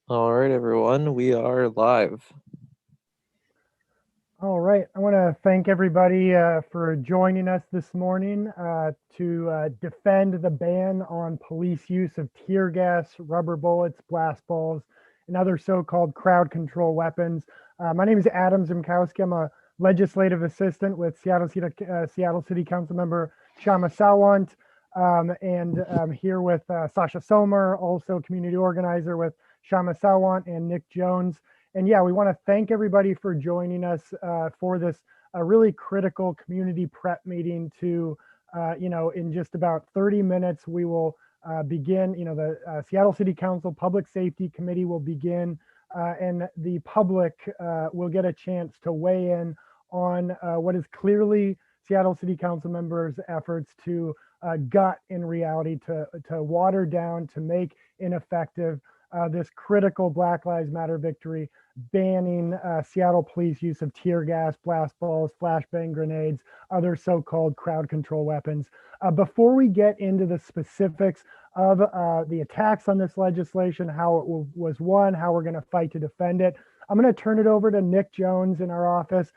All right, everyone, we are live. All right. I want to thank everybody for joining us this morning to defend the ban on police use of tear gas, rubber bullets, blast balls, and other so-called crowd control weapons. My name is Adam Zimkowski. I'm a legislative assistant with Seattle City Council member Shama Sawant, and I'm here with Sasha Somer, also community organizer with Shama Sawant and Nick Jones. And yeah, we want to thank everybody for joining us for this really critical community prep meeting to, in just about 30 minutes, we will begin, the Seattle City Council Public Safety Committee will begin and the public will get a chance to weigh in on what is clearly Seattle City Council members' efforts to gut in reality, to water down, to make ineffective this critical Black Lives Matter victory, banning Seattle police use of tear gas, blast balls, flashbang grenades, other so-called crowd control weapons. Before we get into the specifics of the attacks on this legislation, how it was won, how we're going to fight to defend it, I'm going to turn it over to Nick Jones in our office.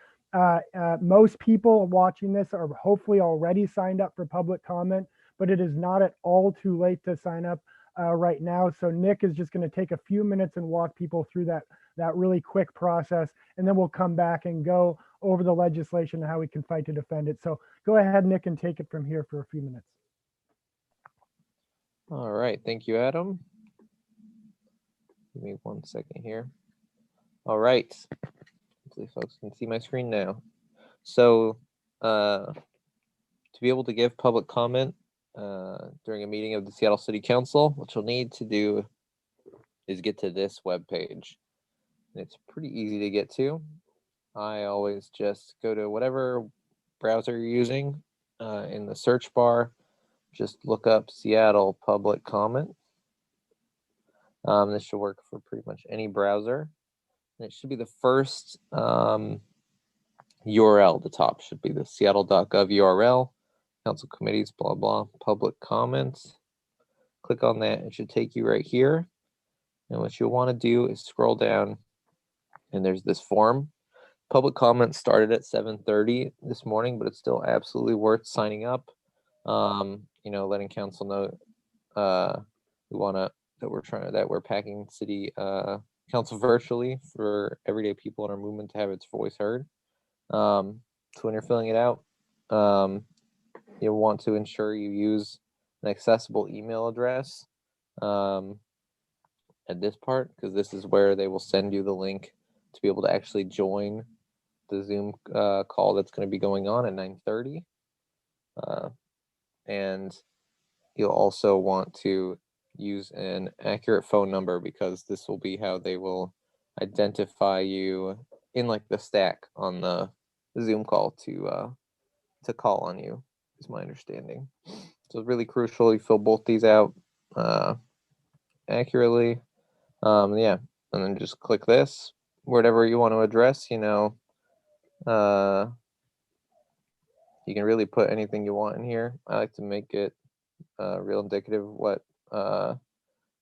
Most people watching this are hopefully already signed up for public comment, but it is not at all too late to sign up right now. So Nick is just going to take a few minutes and walk people through that really quick process, and then we'll come back and go over the legislation and how we can fight to defend it. So go ahead, Nick, and take it from here for a few minutes. All right, thank you, Adam. Give me 1 second here. All right, hopefully folks can see my screen now. So to be able to give public comment during a meeting of the Seattle City Council, what you'll need to do is get to this webpage. It's pretty easy to get to. I always just go to whatever browser you're using. In the search bar, just look up Seattle public comment. This should work for pretty much any browser. And it should be the first URL at the top. Should be the seattle.gov URL, council committees, blah, blah, public comments. Click on that. It should take you right here. And what you'll want to do is scroll down, and there's this form. Public comment started at 7:30 this morning, but it's still absolutely worth signing up. Letting council know that we're packing city council virtually for everyday people in our movement to have its voice heard. So when you're filling it out, you'll want to ensure you use an accessible email address at this part, because this is where they will send you the link to be able to actually join the Zoom call that's going to be going on at 9:30. And you'll also want to use an accurate phone number, because this will be how they will identify you in like the stack on the Zoom call to call on you, is my understanding. So it's really crucial you fill both these out accurately. And then just click this, whatever you want to address. You can really put anything you want in here. I like to make it real indicative of what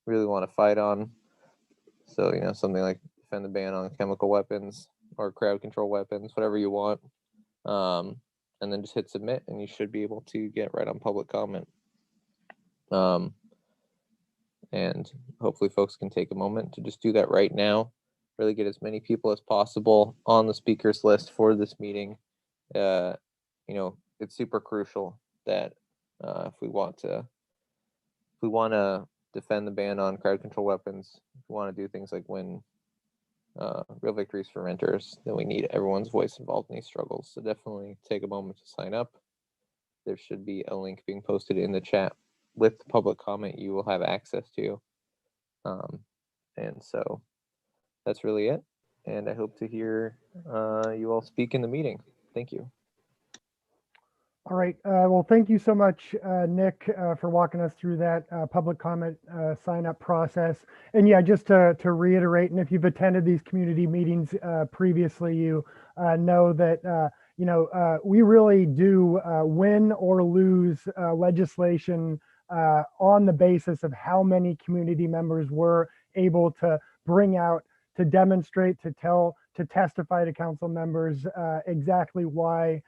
really want to fight on. So, something like defend the ban on chemical weapons or crowd control weapons, whatever you want. And then just hit submit, and you should be able to get right on public comment. And hopefully folks can take a moment to just do that right now. Really get as many people as possible on the speakers list for this meeting. It's super crucial that if we want to defend the ban on crowd control weapons, if we want to do things like win real victories for renters, then we need everyone's voice involved in these struggles. So definitely take a moment to sign up. There should be a link being posted in the chat with the public comment you will have access to. And so that's really it. And I hope to hear you all speak in the meeting. Thank you. All right. Well, thank you so much, Nick, for walking us through that public comment sign up process. And yeah, just to reiterate, and if you've attended these community meetings previously, you know that we really do win or lose legislation on the basis of how many community members were able to bring out, to demonstrate, to tell, to testify to council members exactly why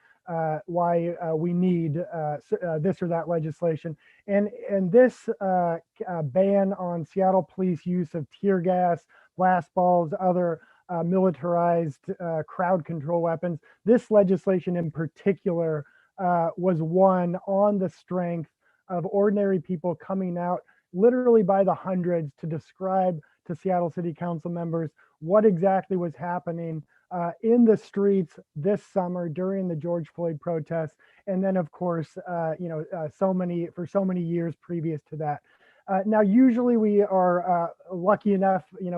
we need this or that legislation. And this ban on Seattle police use of tear gas, blast balls, other militarized crowd control weapons. This legislation in particular was won on the strength of ordinary people coming out literally by the hundreds to describe to Seattle City Council members what exactly was happening in the streets this summer during the George Floyd protests, and then of course, so many years previous to that. Now, usually we are lucky enough, we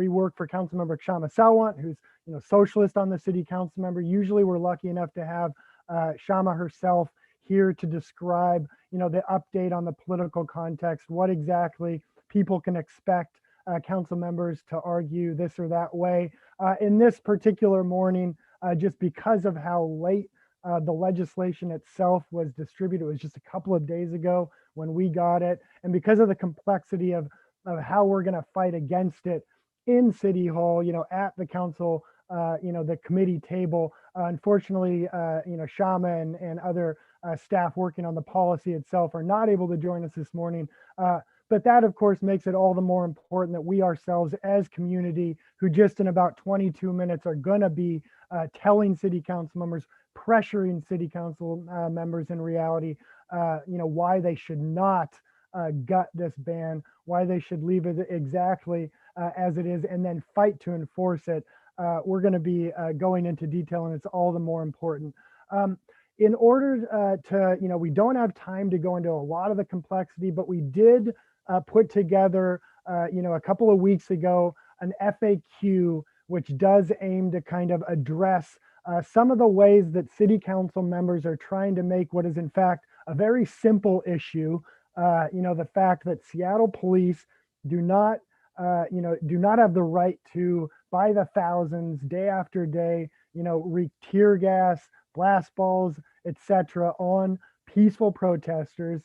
work for Councilmember Kshama Sawant, who's socialist on the city council member. Usually we're lucky enough to have Kshama herself here to describe the update on the political context, what exactly people can expect council members to argue this or that way. In this particular morning, just because of how late the legislation itself was distributed, it was just a couple of days ago when we got it, and because of the complexity of how we're going to fight against it in City Hall, at the council, the committee table. Unfortunately, Kshama and other staff working on the policy itself are not able to join us this morning. But that, of course, makes it all the more important that we ourselves as community, who just in about 22 minutes are going to be telling city council members, pressuring city council members in reality, why they should not gut this ban, why they should leave it exactly as it is, and then fight to enforce it. We're going to be going into detail, and it's all the more important. In order to, we don't have time to go into a lot of the complexity, but we did put together, a couple of weeks ago, an FAQ, which does aim to kind of address some of the ways that city council members are trying to make what is in fact a very simple issue. The fact that Seattle police do not have the right to, by the thousands, day after day, wreak tear gas, blast balls, etc., on peaceful protesters.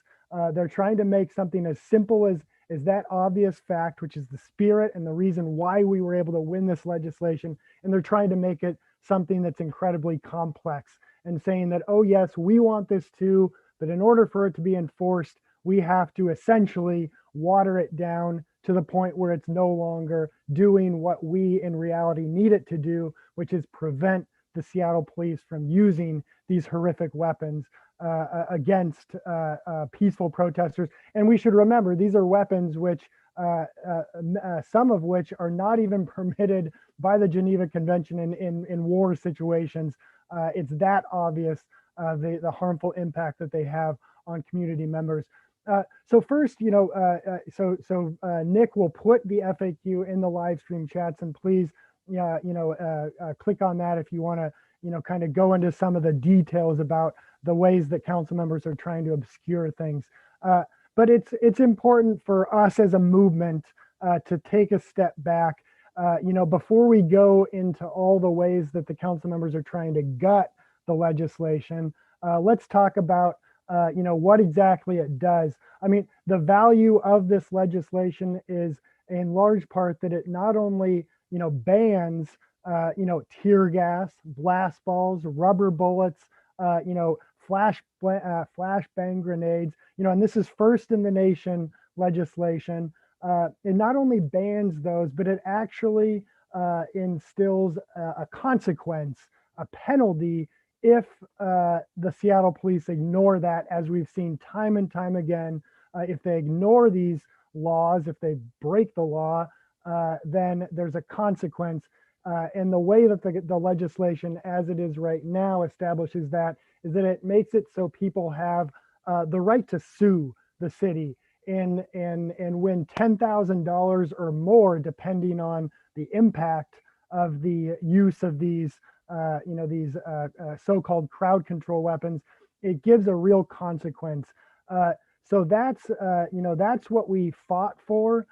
They're trying to make something as simple as that obvious fact, which is the spirit and the reason why we were able to win this legislation. And they're trying to make it something that's incredibly complex and saying that, oh yes, we want this too, but in order for it to be enforced, we have to essentially water it down to the point where it's no longer doing what we in reality need it to do, which is prevent the Seattle police from using these horrific weapons against peaceful protesters. And we should remember, these are weapons which, some of which are not even permitted by the Geneva Convention in war situations. It's that obvious, the harmful impact that they have on community members. So first, Nick will put the FAQ in the live stream chats, and please, click on that if you want to, kind of go into some of the details about the ways that council members are trying to obscure things. But it's important for us as a movement to take a step back, before we go into all the ways that the council members are trying to gut the legislation. Let's talk about what exactly it does. I mean, the value of this legislation is in large part that it not only, bans, tear gas, blast balls, rubber bullets, flashbang grenades, and this is first in the nation legislation. It not only bans those, but it actually instills a consequence, a penalty, if the Seattle police ignore that, as we've seen time and time again. If they ignore these laws, if they break the law, then there's a consequence. And the way that the legislation as it is right now establishes that is that it makes it so people have the right to sue the city and win $10,000 or more, depending on the impact of the use of these these so-called crowd control weapons. It gives a real consequence. So that's what we fought for.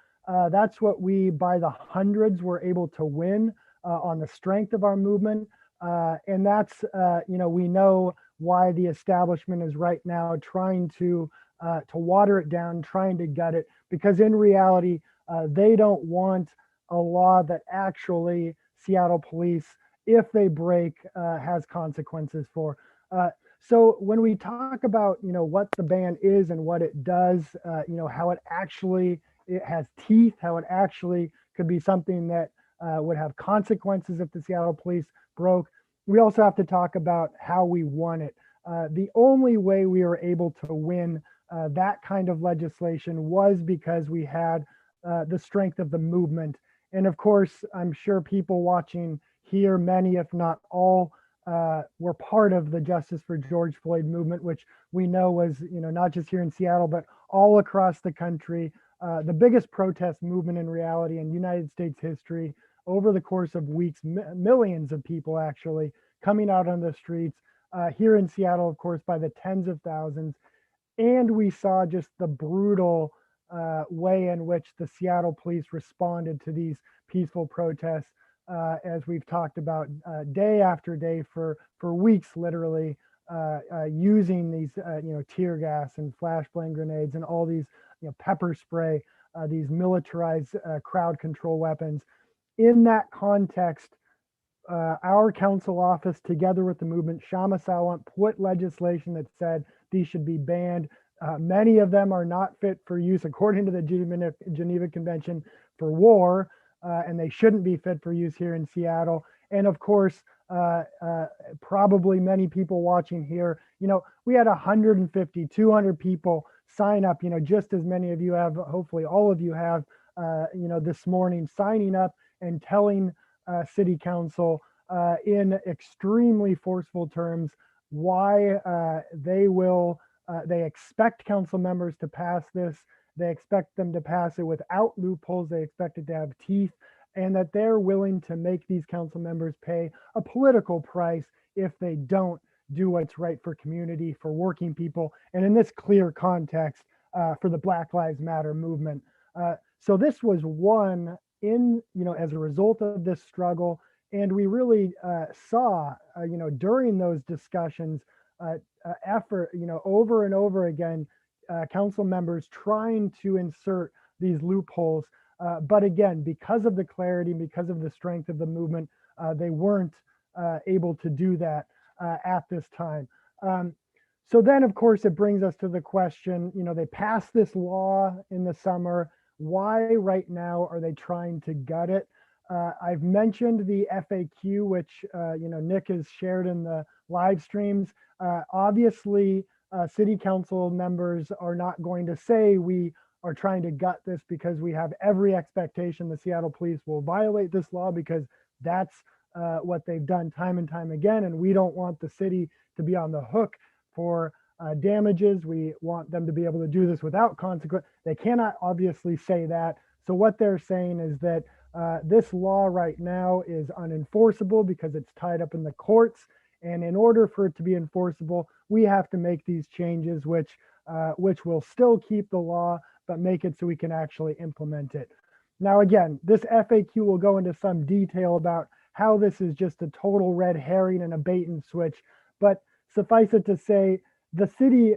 That's what we, by the hundreds, were able to win on the strength of our movement. And that's, we know why the establishment is right now trying to water it down, trying to gut it, because in reality, They don't want a law that actually Seattle police, if they break, has consequences for. So when we talk about, what the ban is and what it does, how it has teeth, how it actually could be something that would have consequences if the Seattle police broke. We also have to talk about how we won it. The only way we were able to win that kind of legislation was because we had the strength of the movement. And of course, I'm sure people watching here, many, if not all, were part of the Justice for George Floyd movement, which we know was, not just here in Seattle, but all across the country. The biggest protest movement in reality in United States history. Over the course of weeks, millions of people actually coming out on the streets. Here in Seattle, of course, by the tens of thousands. And we saw just the brutal way in which the Seattle police responded to these peaceful protests, as we've talked about day after day for weeks, literally using these tear gas and flashbang grenades and all these pepper spray, these militarized crowd control weapons. In that context, our council office, together with the movement, Shama Sawant, put legislation that said these should be banned. Many of them are not fit for use, according to the Geneva Convention, for war, and they shouldn't be fit for use here in Seattle. And of course, probably many people watching here, we had 150, 200 people sign up, just as many of you have, hopefully all of you have, this morning, signing up and telling city council in extremely forceful terms why they expect council members to pass this. They expect them to pass it without loopholes. They expect it to have teeth, and that they're willing to make these council members pay a political price if they don't do what's right for community, for working people, and in this clear context, for the Black Lives Matter movement. So this was won as a result of this struggle. And we really saw, during those discussions, effort, over and over again, council members trying to insert these loopholes. But again, because of the clarity, because of the strength of the movement, they weren't able to do that at this time. So then, of course, it brings us to the question, they passed this law in the summer. Why right now are they trying to gut it? I've mentioned the FAQ, which Nick has shared in the live streams. Obviously, city council members are not going to say we are trying to gut this because we have every expectation the Seattle police will violate this law, because that's what they've done time and time again. And we don't want the city to be on the hook for damages. We want them to be able to do this without consequence. They cannot obviously say that. So what they're saying is that this law right now is unenforceable because it's tied up in the courts. And in order for it to be enforceable, we have to make these changes, which will still keep the law, but make it so we can actually implement it. Now, again, this FAQ will go into some detail about how this is just a total red herring and a bait and switch. But suffice it to say, the city,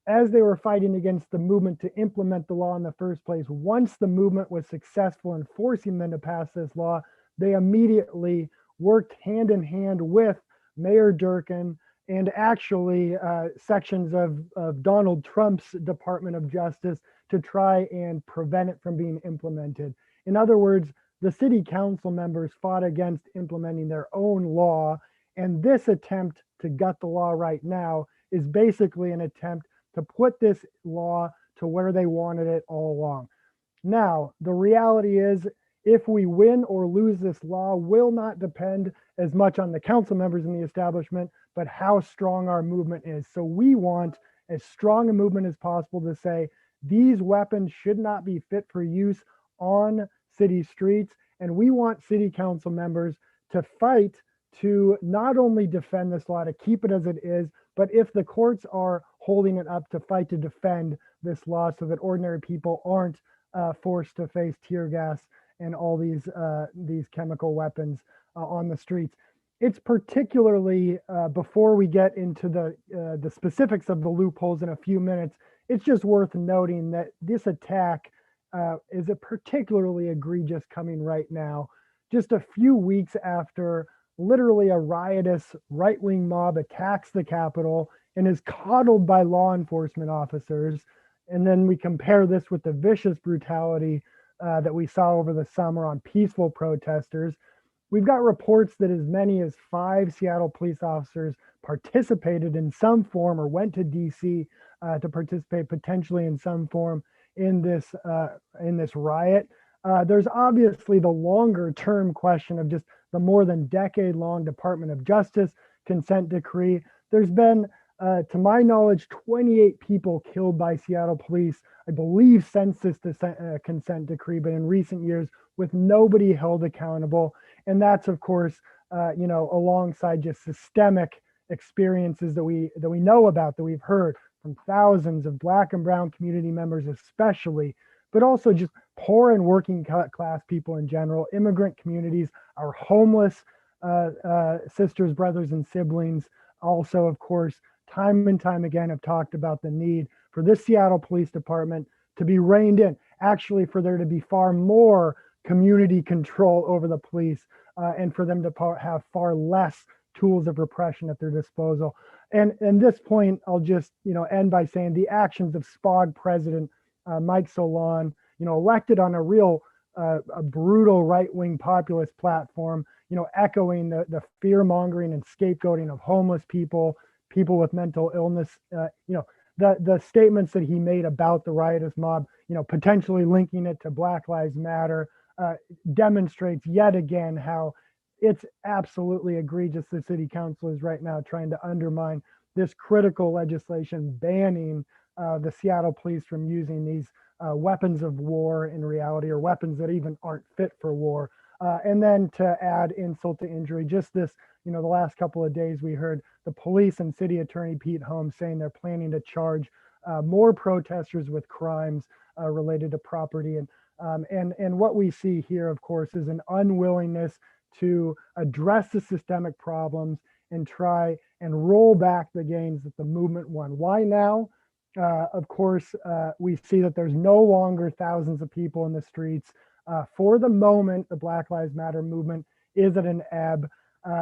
as they were fighting against the movement to implement the law in the first place, once the movement was successful in forcing them to pass this law, they immediately worked hand in hand with Mayor Durkin and actually sections of Donald Trump's Department of Justice to try and prevent it from being implemented. In other words, the city council members fought against implementing their own law, and this attempt to gut the law right now is basically an attempt to put this law to where they wanted it all along. Now, the reality is, if we win or lose this law will not depend as much on the council members in the establishment, but how strong our movement is. So we want as strong a movement as possible to say these weapons should not be fit for use on city streets. And we want city council members to fight to not only defend this law, to keep it as it is, but if the courts are holding it up, to fight to defend this law so that ordinary people aren't forced to face tear gas and all these chemical weapons on the streets. It's particularly, before we get into the specifics of the loopholes in a few minutes, it's just worth noting that this attack is a particularly egregious coming right now, just a few weeks after literally a riotous right-wing mob attacks the Capitol and is coddled by law enforcement officers. And then we compare this with the vicious brutality that we saw over the summer on peaceful protesters. We've got reports that as many as 5 Seattle police officers participated in some form or went to DC to participate potentially in some form in this riot. There's obviously the longer term question of just the more than decade long Department of Justice consent decree. There's been, to my knowledge, 28 people killed by Seattle police, I believe, since this consent decree, but in recent years with nobody held accountable. And that's, of course, alongside just systemic experiences that we know about, that we've heard from thousands of Black and brown community members especially, but also just poor and working class people in general, immigrant communities, our homeless sisters, brothers, and siblings. Also, of course, time and time again have talked about the need for this Seattle Police Department to be reined in, actually for there to be far more community control over the police, and for them to have far less tools of repression at their disposal. And at this point, I'll just end by saying the actions of SPOG President Mike Solon, elected on a real a brutal right-wing populist platform, echoing the fear-mongering and scapegoating of homeless people, people with mental illness, the statements that he made about the riotous mob, potentially linking it to Black Lives Matter, demonstrates yet again how it's absolutely egregious the city council is right now trying to undermine this critical legislation banning the Seattle police from using these weapons of war in reality, or weapons that even aren't fit for war. And then to add insult to injury, just this, the last couple of days we heard the police and city attorney Pete Holmes saying they're planning to charge more protesters with crimes related to property. And what we see here, of course, is an unwillingness to address the systemic problems and try and roll back the gains that the movement won. Why now? Of course, we see that there's no longer thousands of people in the streets. For the moment, the Black Lives Matter movement is at an ebb.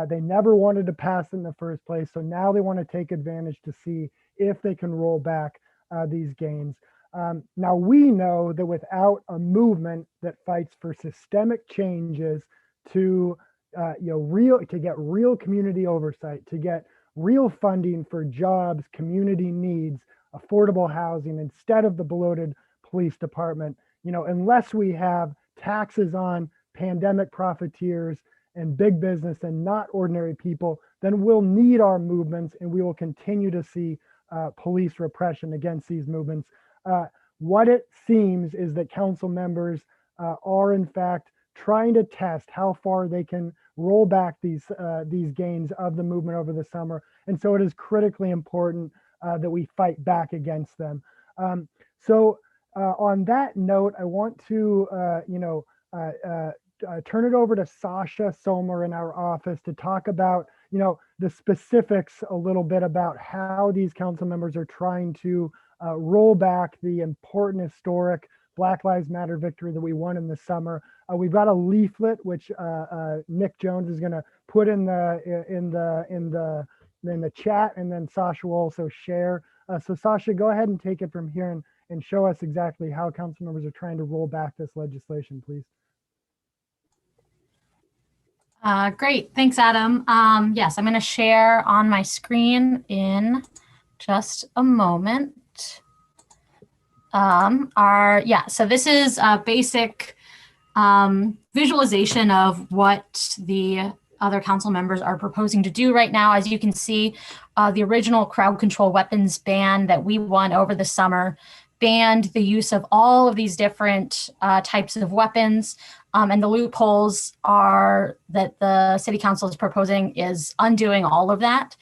They never wanted to pass in the first place, so now they want to take advantage to see if they can roll back these gains. Now we know that without a movement that fights for systemic changes to get real community oversight, to get real funding for jobs, community needs, affordable housing instead of the bloated police department, unless we have taxes on pandemic profiteers and big business and not ordinary people, then we'll need our movements and we will continue to see police repression against these movements. What it seems is that council members are in fact trying to test how far they can roll back these gains of the movement over the summer. And so it is critically important that we fight back against them. So on that note, I want to turn it over to Sasha Sommer in our office to talk about the specifics a little bit about how these council members are trying to roll back the important historic Black Lives Matter victory that we won in the summer. We've got a leaflet which Nick Jones is going to put in the chat, and then Sasha will also share. So Sasha, go ahead and take it from here and show us exactly how council members are trying to roll back this legislation, please. Great, thanks, Adam. Yes, I'm going to share on my screen in just a moment. So this is a basic visualization of what the other council members are proposing to do right now. As you can see, the original crowd control weapons ban that we won over the summer banned the use of all of these different types of weapons. And the loopholes are that the city council is proposing is undoing all of that.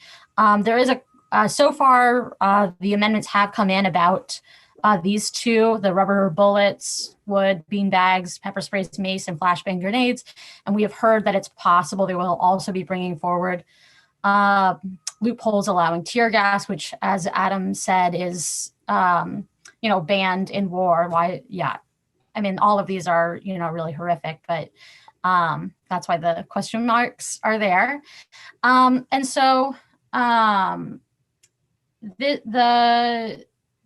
There is so far, the amendments have come in about these two, the rubber bullets, wood, bean bags, pepper sprays, mace, and flashbang grenades. And we have heard that it's possible they will also be bringing forward loopholes allowing tear gas, which, as Adam said, is banned in war. I mean, all of these are, really horrific, but that's why the question marks are there. And so the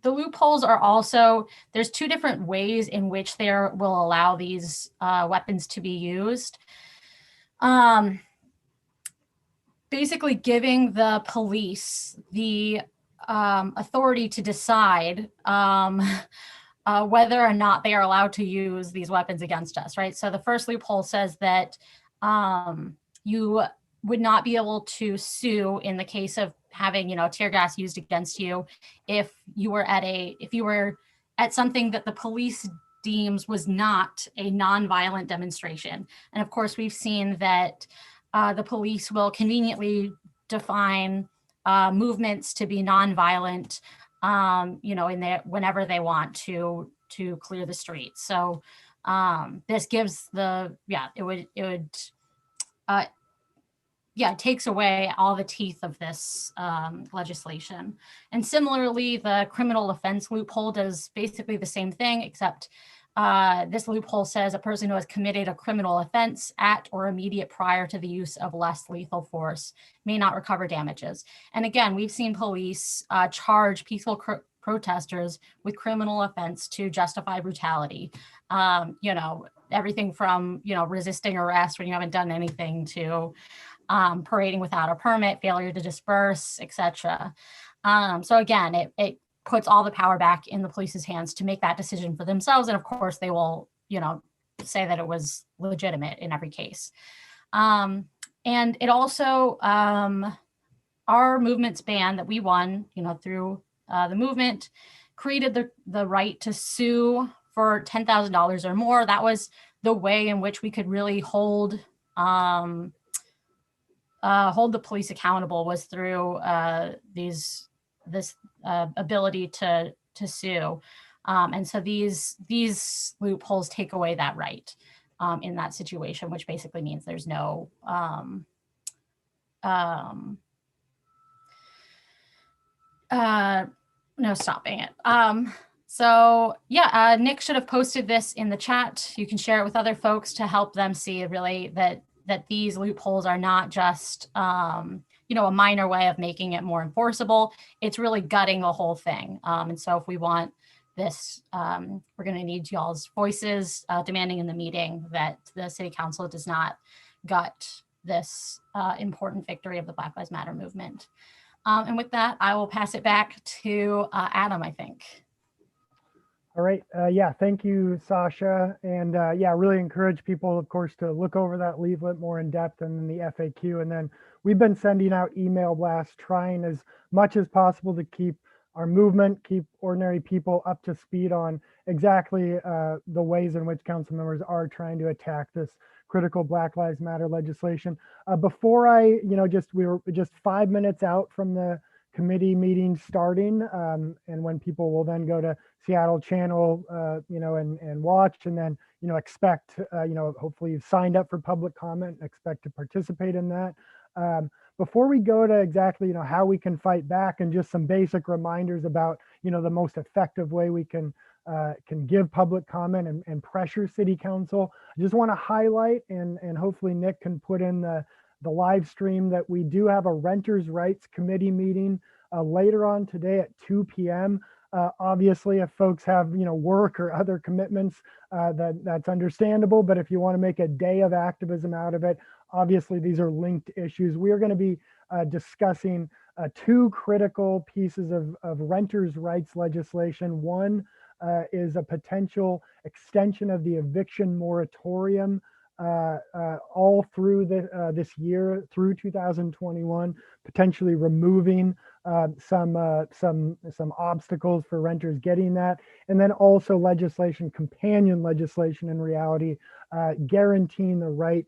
loopholes are also, there's two different ways in which they will allow these weapons to be used. Basically giving the police the authority to decide whether or not they are allowed to use these weapons against us, right? So the first loophole says that you would not be able to sue in the case of having, tear gas used against you if you were at something that the police deems was not a nonviolent demonstration. And of course, we've seen that the police will conveniently define movements to be nonviolent, whenever they want to clear the streets. So this gives it takes away all the teeth of this legislation. And similarly, the criminal offense loophole does basically the same thing, except this loophole says a person who has committed a criminal offense at or immediate prior to the use of less lethal force may not recover damages. And again, we've seen police charge peaceful protesters with criminal offense to justify brutality. Everything from, resisting arrest when you haven't done anything to parading without a permit, failure to disperse, etc. So again, it puts all the power back in the police's hands to make that decision for themselves. And of course, they will, say that it was legitimate in every case. And it also, our movement's ban that we won, through the movement, created the right to sue for $10,000 or more. That was the way in which we could really hold the police accountable, was through this ability to sue. And so these loopholes take away that right in that situation, which basically means there's no stopping it. So yeah, Nick should have posted this in the chat. You can share it with other folks to help them see really that these loopholes are not just a minor way of making it more enforceable. It's really gutting the whole thing. And so if we want this, we're going to need y'all's voices demanding in the meeting that the City Council does not gut this important victory of the Black Lives Matter movement. And with that, I will pass it back to Adam, I think. All right. Thank you, Sasha. And really encourage people, of course, to look over that leaflet more in depth and then the FAQ. And then we've been sending out email blasts, trying as much as possible to keep our movement, keep ordinary people up to speed on exactly the ways in which council members are trying to attack this critical Black Lives Matter legislation. Before we were just 5 minutes out from the committee meeting starting, and when people will then go to Seattle channel, and watch, and then, expect, hopefully you've signed up for public comment, expect to participate in that. Before we go to exactly, how we can fight back, and just some basic reminders about, the most effective way we can give public comment and pressure City Council, I just want to highlight, and hopefully Nick can put in the live stream, that we do have a Renters' Rights Committee meeting later on today at 2 p.m. Obviously, if folks have work or other commitments, that's understandable. But if you want to make a day of activism out of it, obviously these are linked issues. We are going to be discussing two critical pieces of renters' rights legislation. One is a potential extension of the eviction moratorium all through this year, through 2021, potentially removing some obstacles for renters getting that, and then also companion legislation in reality, guaranteeing the right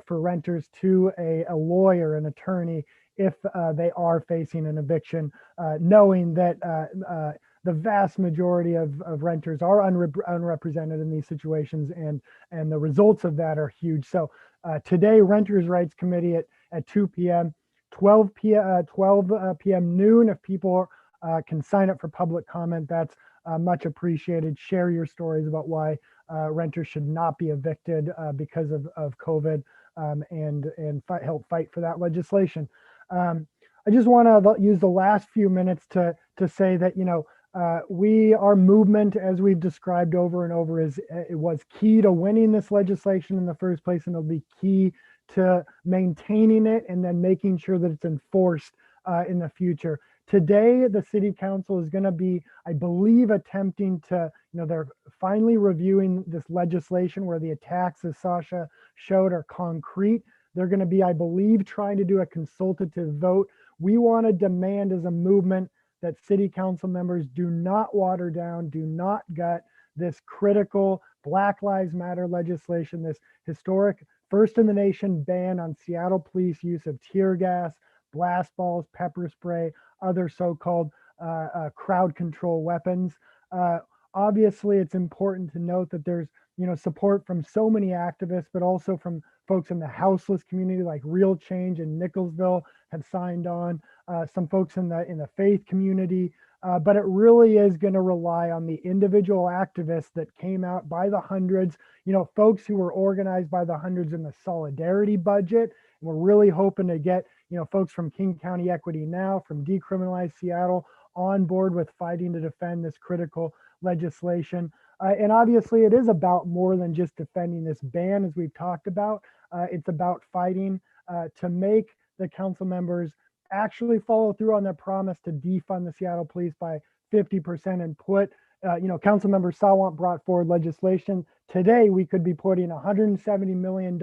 for renters to a lawyer, an attorney, if they are facing an eviction, knowing that the vast majority of renters are unrepresented in these situations, and the results of that are huge. So today, Renters' Rights Committee at 2 p.m., 12 p.m. noon. If people can sign up for public comment, that's much appreciated. Share your stories about why renters should not be evicted because of COVID, and help fight for that legislation. I just want to use the last few minutes to say that, our movement, as we've described over and over, it was key to winning this legislation in the first place, and it'll be key to maintaining it and then making sure that it's enforced in the future. Today, the city council is going to be, I believe, attempting to, they're finally reviewing this legislation where the attacks, as Sasha showed, are concrete. They're going to be, I believe, trying to do a consultative vote. We want to demand as a movement that city council members do not water down, do not gut this critical Black Lives Matter legislation, this historic first in the nation ban on Seattle police use of tear gas, blast balls, pepper spray, other so-called crowd control weapons. Obviously, it's important to note that there's support from so many activists, but also from folks in the houseless community, like Real Change in Nicholsville have signed on, some folks in the faith community, but it really is going to rely on the individual activists that came out by the hundreds, folks who were organized by the hundreds in the solidarity budget. And we're really hoping to get, folks from King County Equity Now, from Decriminalize Seattle on board with fighting to defend this critical legislation. And obviously it is about more than just defending this ban, as we've talked about. It's about fighting to make the council members actually follow through on their promise to defund the Seattle police by 50% and put, council member Sawant brought forward legislation. Today, we could be putting $170 million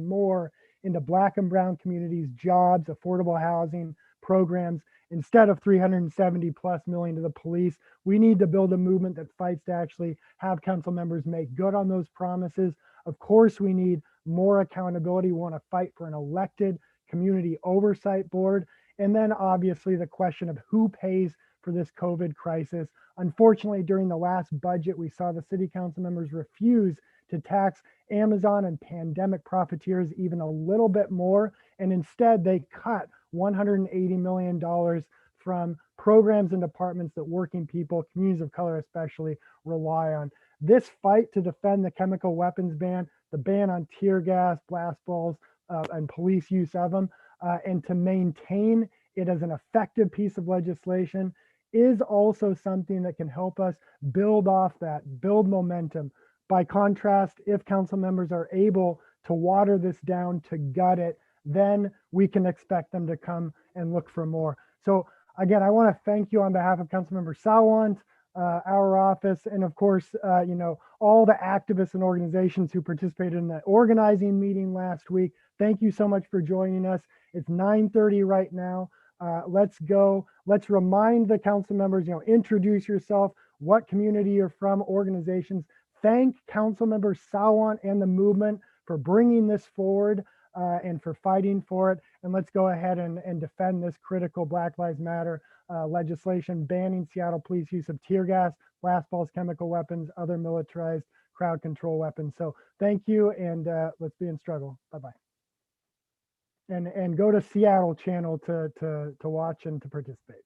more into Black and brown communities, jobs, affordable housing programs, instead of 370 plus million to the police. We need to build a movement that fights to actually have council members make good on those promises. Of course, we need more accountability. We want to fight for an elected community oversight board. And then obviously the question of who pays for this COVID crisis. Unfortunately, during the last budget, we saw the city council members refuse to tax Amazon and pandemic profiteers even a little bit more. And instead they cut $180 million from programs and departments that working people, communities of color especially, rely on. This fight to defend the chemical weapons ban, the ban on tear gas, blast balls, and police use of them, and to maintain it as an effective piece of legislation is also something that can help us build off that, build momentum. By contrast, if council members are able to water this down, to gut it, then we can expect them to come and look for more. So again, I want to thank you on behalf of Councilmember Sawant, our office, and of course, all the activists and organizations who participated in the organizing meeting last week. Thank you so much for joining us. It's 9:30 right now. Let's go. Let's remind the council members, introduce yourself, what community you're from, organizations. Thank Councilmember Sawant and the movement for bringing this forward and for fighting for it. And let's go ahead and defend this critical Black Lives Matter legislation banning Seattle police use of tear gas, blast balls, chemical weapons, other militarized crowd control weapons. So thank you, and let's be in struggle. Bye-bye. And go to Seattle channel to watch and to participate.